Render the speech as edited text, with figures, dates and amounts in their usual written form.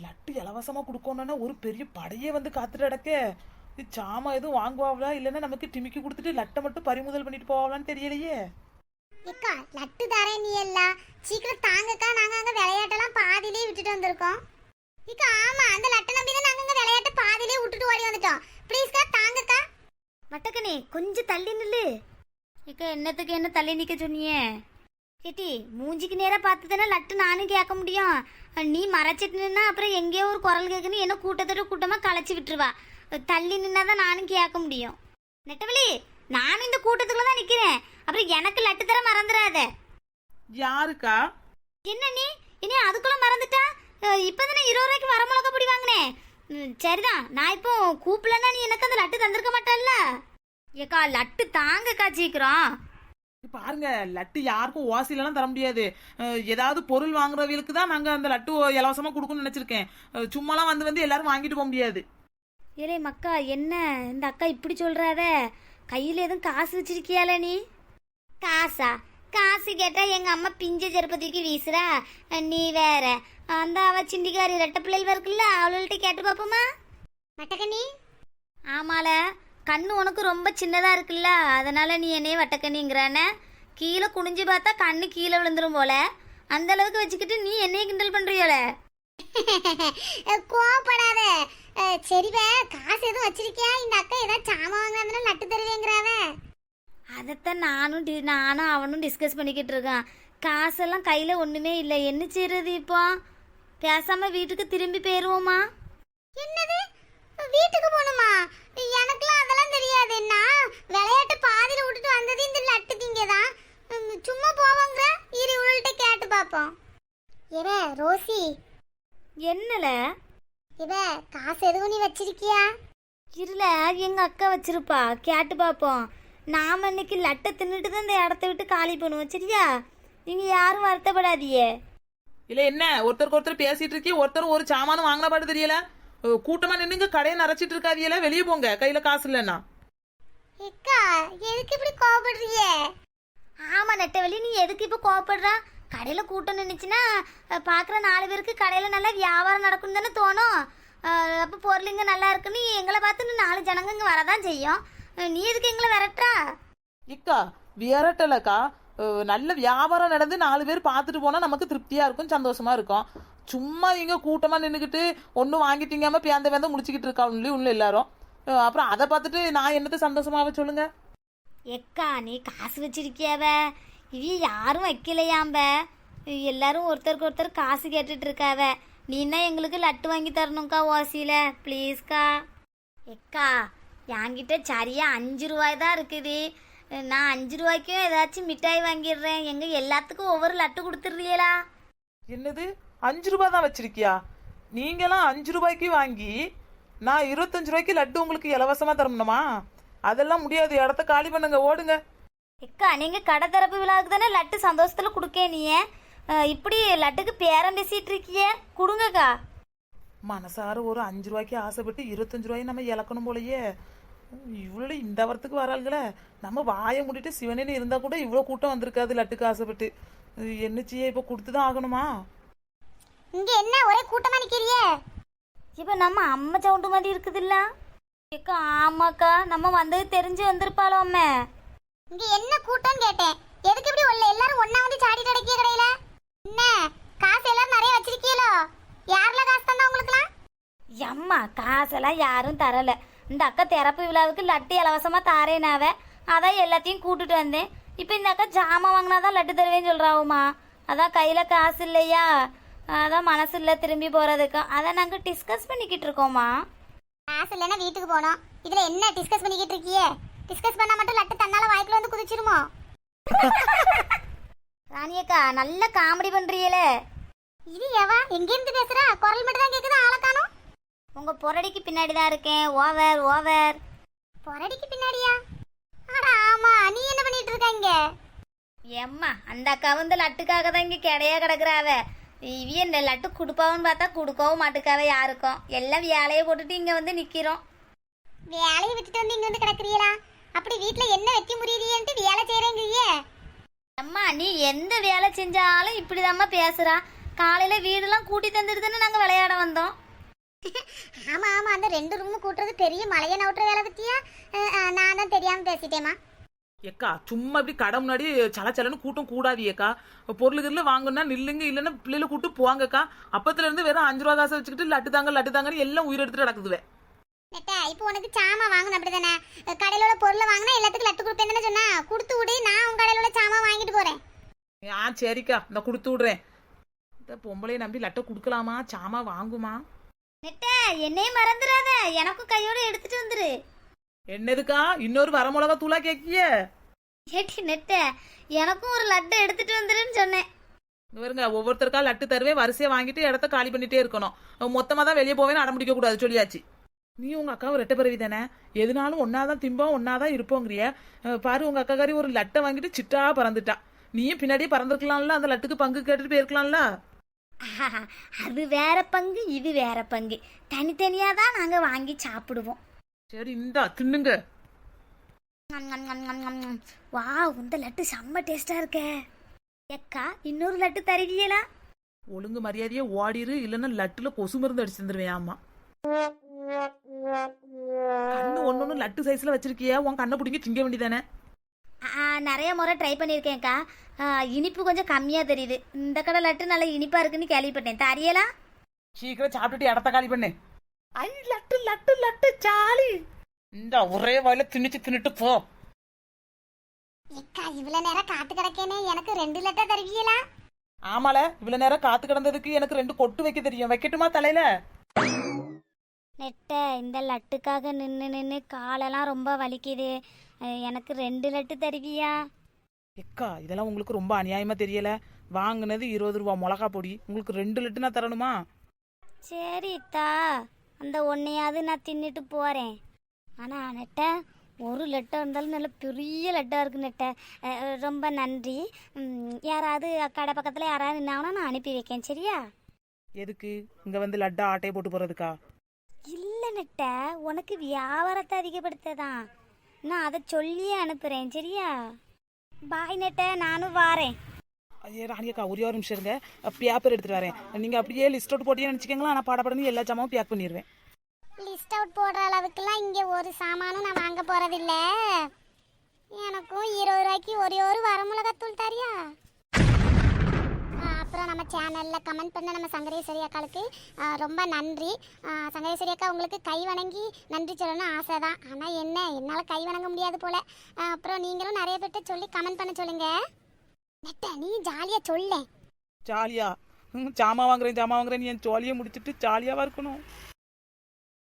லட்டு இலவசமா கொடுக்கணும்னா ஒரு பெரிய படையே வந்து காத்துட்டு கிடக்க. சாமா எதுவும் வாங்குவாங்களா இல்லைன்னா நமக்கு டிமிக்கி கொடுத்துட்டு லட்டை மட்டும் பறிமுதல் பண்ணிட்டு போவாங்களான்னு தெரியலையே. ஏக்கா லட்டு தரேன் நீ எல்லாம் சீக்கிரம் தாங்கக்கா. நாங்க அங்க விளையாட்டெல்லாம் பாதியிலே விட்டுட்டு வந்திருக்கோம். ஏக்கா ஆமா அந்த லட்டை நம்பி தான் நாங்க அங்க விளையாட்ட பாதியிலே விட்டுட்டு ஓடி வந்துட்டோம். ப்ளீஸ்க்கா தாங்கக்கா. வட்டக்கனே கொஞ்சம் தள்ளி நில்லு. இக்க என்னத்துக்கு என்ன தள்ளி நிக்க சொன்னியே? கேட்டி மூஞ்சிக்கு நேரா பார்த்து தானே லட்டு நானும் கேட்க முடியும். நீ மறைச்சிட்டு நின்னா அப்புறம் எங்கேயோ ஒரு குரல் கேட்கணும் என்ன கூட்டத்தோட கூட்டமாக களைச்சி விட்டுருவா. தள்ளி நின்னாதான் நானும் கேட்க முடியும். நெட்டவழி நானும் இந்த கூட்டத்துக்குள்ள தான் நிக்கிறேன். அப்புறம் எனக்கு லட்டு தர மறந்துடாத. யாருக்கா? என்ன நீ இனி அதுக்குள்ள மறந்துட்டா? இப்பதானே 20 ரூபாய்க்கு வர மிளகா பொடி வாங்கினேன். சரிதான், நான் இப்போ கூப்பிடலன்னா நீ எனக்கு அந்த லட்டு தந்திருக்க மாட்டல்ல. ஏக்கா லட்டு தாங்கக்கா சீக்கிரம். பாருங்க, லட்டு யாருக்கும் ஓசிலெல்லாம் தர முடியாது. ஏதாவது பொருள் வாங்குறவங்களுக்கு தான் நாங்க அந்த லட்டு இலவசமா கொடுக்கணும்னு நினைச்சிருக்கேன். சும்மாலாம் வந்து வந்து எல்லாரும் வாங்கிட்டு போக முடியாது. ஏலே மக்கா என்ன இந்த அக்கா இப்படி சொல்றாத? கையில் எதுவும் காசு வச்சிருக்கியால நீ? காசா? காசு கேட்டா எங்க அம்மா பிஞ்ச ஜெருப்பதிக்கு வீசுறா. நீ வேற அந்த அவ சிண்டிகாரி ரெட்ட பிள்ளைகள் இருக்குல்ல அவள்கிட்ட கேட்டு பாப்போமா? வட்டக்கண்ணி ஆமால, கண்ணு உனக்கு ரொம்ப சின்னதா இருக்குல்ல அதனால நீ என்னைய வட்டக்கண்ணிங்கிறானே. கீழே குனிஞ்சு பார்த்தா கண்ணு கீழே விழுந்துரும் போல. அந்த அளவுக்கு வச்சுக்கிட்டு நீ என்னைய கிண்டல் பண்றியோல. கோவப்படாத. சரிவே காசு எதுவும் வச்சிருக்கியா? இந்த அக்கா ஏதாவது சாமான் வாங்கினா லட்டு தருவேங்கிறாவ. அதைத்தான் நானும் அவனும் டிஸ்கஸ் பண்ணிக்கிட்டு இருக்கான். காசெல்லாம் கையில் ஒன்றுமே இல்லை. என்ன செய்யறது இப்போ? பேசாமல் வீட்டுக்கு திரும்பி போயிடுவோமா? என்னது வீட்டுக்கு போகணுமா? எனக்குலாம் அதெல்லாம் தெரியாது. என்ன விளையாட்டு பாதியில விட்டுட்டு வந்தது இந்த லட்டு திங்கதான். சும்மா போவாங்க. இரு உள்கிட்ட கேட்டு பார்ப்போம். இவ ரோசி என்னல இவ காசு எதுவும் நீ வச்சிருக்கியா? இருல எங்கள் அக்கா வச்சிருப்பா, கேட்டு பார்ப்போம். நாம் இன்னைக்கு லட்டை தின்னுட்டு தான் இந்த இடத்த விட்டு காலி பண்ணுவோம். சரியா? நீங்கள் யாரும் வருத்தப்படாதீயே. இல்ல என்ன ஒருத்தருக்கு ஒருத்தர் பேசிட்டு இருக்கீ, ஒருத்தர் ஒரு சாமானும் வாங்கின பாட்டு தெரியல. கூட்டமா நின்னுங்க கடையை நரைச்சிட்டு இருக்காதியல, வெளியே போங்க கையில காசு இல்லைன்னா. ஏக்கா எதுக்கு இப்படி கோவப்படுறீங்க? ஆமாம் நெட்டவழி, நீ எதுக்கு இப்போ கோவப்படுறா? கடையில் கூட்டம் நின்றுச்சுன்னா பார்க்குற 4 பேருக்கு கடையில் நல்லா வியாபாரம் நடக்கும் தானே தோணும். அப்போ பொருளுங்க நல்லா இருக்குன்னு எங்களை பார்த்து 4 ஜனங்க இங்கே வரதான் செய்யும். நீ எதுக்கு எங்களை விரட்டுறா? இக்கா விரட்டலக்கா, நல்ல வியாபாரம் நடந்து 4 பேர் பார்த்துட்டு போனா நமக்கு திருப்தியா இருக்கும், சந்தோஷமா இருக்கும். சும்மா இங்க கூட்டமா நின்றுக்கிட்டு ஒன்னும் வாங்கிட்டீங்காம பேந்த பேந்த முடிச்சுக்கிட்டு இருக்காங்க உள்ள எல்லாரும். அப்புறம் அதை பார்த்துட்டு நான் என்னது சந்தோஷமாவ சொல்லுங்க. எக்கா நீ காசு வச்சிருக்கியாவ? இவ யாரும் வைக்கலையாம்ப. எல்லாரும் ஒருத்தருக்கு ஒருத்தர் காசு கேட்டுட்டு இருக்காவ. நீன்னா எங்களுக்கு லட்டு வாங்கி தரணும்க்கா ஓசியில ப்ளீஸ்க்கா. எக்கா என்கிட்ட சரியா 5 ரூபாய் தான் இருக்குது. நான் 5 ரூபாய்க்கும் ஏதாச்சும் மிட்டாய் வாங்கிடுறேன். எங்க எல்லாத்துக்கும் ஒவ்வொரு லட்டு கொடுத்துடுறீங்களா? என்னது 5 ரூபாய் தான் வச்சிருக்கியா? நீங்களாம் 5 ரூபாய்க்கு வாங்கி நான் 25 ரூபாய்க்கு லட்டு உங்களுக்கு இலவசமா தரணுமா? அதெல்லாம் முடியாது, இடத்த காலி பண்ணுங்க, ஓடுங்க. எக்கா நீங்க கடை திறப்பு விழாவுக்கு தானே லட்டு சந்தோஷத்துல கொடுக்க. நீ இப்படி லட்டுக்கு பேரம் பேசிட்டு இருக்கிய, கொடுங்கக்கா. மனசார ஒரு 5 ரூபாய்க்கு ஆசைப்பட்டு 25 ரூபாய் நம்ம இழக்கணும் போலயே. இவ்வளோ இந்த வரத்துக்கு வராள்கள, நம்ம வாயை மூடிட்டு சிவனேன்னு இருந்தா கூட இவ்வளோ கூட்டம் வந்திருக்காது லட்டுக்கு ஆசைப்பட்டு. என்னச்சியே இப்போ கொடுத்துதான் ஆகணுமா? இங்க என்ன ஒரே கூட்டமா நிக்கிறியே? இப்போ நம்ம அம்மா சவுண்டு மாதிரி இருக்குதுல்ல. ஏக்கா ஆமாக்கா, நம்ம வந்தது தெரிஞ்சு வந்திருப்பாளோ அம்மா. இங்க என்ன கூட்டம் கேட்டேன். எதுக்கு இப்படி உள்ள எல்லாரும் ஒண்ணா வந்து சாடிட்டு அடக்கிய கடையில? என்ன காசு எல்லாம் நிறைய வச்சிருக்கீங்களோ? யார்ல காசு தந்தா உங்களுக்குலாம்? அம்மா காசெல்லாம் யாரும் தரல. இந்த அக்கா திறப்பு விழாவுக்கு லட்டு இலவசமா தாரேனாவ, அதான் எல்லாத்தையும் கூட்டுட்டு வந்தேன். இப்போ இந்த அக்கா ஜாமான் வாங்கினாதான் லட்டு தருவேன்னு சொல்றாவுமா. அதான் கையில காசு இல்லையா, அதான் மனசு இல்லை திரும்பி போறதுக்கு. அதான் நாங்கள் டிஸ்கஸ் பண்ணிக்கிட்டு இருக்கோமா. காசு இல்லைன்னா வீட்டுக்கு போனோம். இதுல என்ன டிஸ்கஸ் பண்ணிக்கிட்டு இருக்கியே? டிஸ்கஸ் பண்ணா மட்டும் லட்டு தன்னால வாய்க்குள்ள வந்து குதிச்சிருமோ? ராணியக்கா நல்ல காமெடி பண்றீங்களே. இது எவா எங்க இருந்து பேசுறா? குரல் மட்டும் தான் கேக்குது, ஆளை காணோம். உங்க பொரடிக்கு பின்னாடி தான் இருக்கேன். Over over. பொரடிக்கு பின்னாடியா? அட ஆமா, நீ என்ன பண்ணிட்டு இருக்க இங்க? ஏம்மா அந்த அக்கா வந்து லட்டுக்காக தான் இங்கே கிடையா கிடக்குறாவ. இவிய இந்த லட்டு கொடுப்பாவும் பார்த்தா கொடுக்கவும் மாட்டுக்காவ யாருக்கும். எல்லாம் வேலையை போட்டுட்டு இங்கே வந்து நிற்கிறோம். வேலையை விட்டுட்டு வந்து இங்க வந்து கிடக்குறீங்களா? அப்படி வீட்டுல என்ன வெட்டி முறியறியன்ட்டு வேலை செய்யறேங்கய்யே. அம்மா நீ எந்த வேலை செஞ்சாலும் இப்படிதாம்மா பேசுறா. காலையில வீடெல்லாம் கூட்டி தந்துட்டு தானே நாங்க விளையாட வந்தோம். ஆமா ஆமா, அந்த 2 ரூம் கூட்டுறது பெரிய மலையை நவுட்டுற வேலை பத்தியா? நான் தான் தெரியாம பேசிட்டேமா. ஏக்கா சும்மா இப்படி கடை முன்னாடி சலச்சலன்னு கூட்டம் கூடாது ஏக்கா. பொருளுக்கு வாங்கணும்னா நில்லுங்க, இல்லைன்னா பிள்ளைல கூட்டு போவாங்கக்கா. அப்பத்துல இருந்து வெறும் 5 ரூபா காசை வச்சுக்கிட்டு லட்டு தாங்கன்னு எல்லாம் உயிர் எடுத்துட்டு நடக்குதுவே. நெட்ட இப்போ உனக்கு சாமான் வாங்கணும் அப்படிதானே? கடையில உள்ள பொருளை வாங்கினா எல்லாத்துக்கும் லட்டு கொடுப்பேன் தானே சொன்னா? கொடுத்து விடு, நான் உங்க கடையில உள்ள சாமான் வாங்கிட்டு போறேன். சரிக்கா, இந்த கொடுத்து விடுறேன். இந்த பொம்பளையை நம்பி லட்டை கொடுக்கலாமா? சாமா வாங்குமா? நெட்ட என்னையும் மறந்துடாத, எனக்கும் கையோட எடுத்துட்டு வந்துரு. என்னதுக்கா இன்னொரு வரமிளகா தூளா கேக்கிய? ஏட்டி நெட்ட, எனக்கும் ஒரு லட்டு எடுத்துட்டு வந்துருன்னு சொன்னேன். இவருங்க ஒவ்வொருத்தருக்கா லட்டு தருவேன், வரிசையா வாங்கிட்டு இடத்த காலி பண்ணிட்டே இருக்கணும். மொத்தமா தான் வெளியே போவேன்னு அடம் பிடிக்க கூடாது சொல்லியாச்சு. நீ உங்க அக்காவை ரெட்டை பிறவி தானே, எதுனாலும் ஒன்னாதான் திம்போம் ஒன்னாதான் இருப்போங்கிறிய. பாரு உங்க அக்காக்காரி ஒரு லட்டை வாங்கிட்டு சிட்டா பறந்துட்டா. நீயும் பின்னாடியே பறந்துருக்கலாம்ல, அந்த லட்டுக்கு பங்கு கேட்டுட்டு போயிருக்கலாம்ல. அது வேற பங்கு, இது வேற பங்கு. தனித்தனியா தான் நாங்க வாங்கி சாப்பிடுவோம். சரி இந்தா தின்னுங்க. வா, இந்த லட்டு செம்ம டேஸ்டா இருக்கே. ஏக்கா இன்னொரு லட்டு தருவீங்களா? ஒழுங்கு மரியாதையே ஓடிரு, இல்லைன்னா லட்டுல கொசு மருந்து அடிச்சு தந்துருவேன். ஆமா, கண்ணு ஒன்னொன்னு லட்டு சைஸ்ல வச்சிருக்கியா? உன் கண்ணை பிடிங்க திங்க வேண்டியதானே. நிறைய முறை ட்ரை பண்ணியிருக்கேன்க்கா. இனிப்பு கொஞ்சம் கம்மியா தெரியுது. இந்த கடை லட்டு நல்லா இனிப்பா இருக்குன்னு கேள்விப்பட்டேன். தரியலா? சீக்கிரம் சாப்பிட்டுட்டு இடத்த காலி பண்ணு. ஐ லட்டு லட்டு லட்டு சாலி. இந்த ஒரே வாயில தின்னுட்டு போ. ஏக்கா இவ்வளவு நேரம் காத்து கிடக்கேனே, எனக்கு 2 லட்டா தருவீங்களா? ஆமால, இவ்வளவு நேரம் காத்து கிடந்ததுக்கு எனக்கு 2 கொட்டு வைக்க தெரியும். வைக்கட்டுமா தலையில? நெட்ட, இந்த லட்டுக்காக நின்று நின்று காலெல்லாம் ரொம்ப வலிக்குது. எனக்கு 2 லட்டு தருவியா? எக்கா இதெல்லாம் உங்களுக்கு ரொம்ப அநியாயமா தெரியல. வாங்கினது 20 ரூபா மிளகா பொடி, உங்களுக்கு 2 லட்டுனா தரணுமா? சரித்தா, அந்த ஒன்னையாவது நான் தின்னுட்டு போறேன். ஆனா நெட்ட, ஒரு லட்டா இருந்தாலும் நல்ல பெரிய லட்டா இருக்கு நெட்ட. ரொம்ப நன்றி. யாராவது கடை பக்கத்துல யாராவது நின்னாங்கன்னா நான் அனுப்பி வைக்கேன், சரியா? எதுக்கு இங்க வந்து லட்டா ஆட்டையை போட்டு போறதுக்கா? இல்ல நெட்ட, உனக்கு வியாபாரத்தை அதிகப்படுத்ததான். நான் அதை சொல்லியே அனுப்புறேன், சரியா? பாய் நெட்ட, நானும் வாரேன். ஐயா ராணியக்கா ஒரே ஒரு நிமிஷம் இருங்க, பேப்பர் எடுத்துட்டு வரேன். நீங்க அப்படியே லிஸ்ட் அவுட் போட்டீங்கன்னு நினைச்சுக்கோங்களா, நான் பாடப்படணும் எல்லா ஜாமாவும் பேக் பண்ணிடுவேன். லிஸ்ட் அவுட் போடுற அளவுக்குலாம் இங்கே ஒரு சாமானும் நான் வாங்க போறதில்ல. எனக்கும் 20 ரூபாய்க்கு ஒரே ஒரு வரமிளகாத்தூள் தரியா? அப்புறம் நம்ம சேனலில் கமெண்ட் பண்ண நம்ம சங்கரேஸ்வரி அக்காளுக்கு ரொம்ப நன்றி. சங்கரேஸ்வரி அக்கா உங்களுக்கு கை வணங்கி நன்றி சொல்லணும்னு ஆசை தான். ஆனால் என்னால் கை வணங்க முடியாது போல். அப்புறம் நீங்களும் நிறைய பேர்ட்ட சொல்லி கமெண்ட் பண்ண சொல்லுங்க. நெட்ட நீ ஜாலியாக சொல்ல. ஜாலியா? ஜாமா வாங்குறேன் என் ஜாலியை முடிச்சுட்டு ஜாலியாவா இருக்கணும்.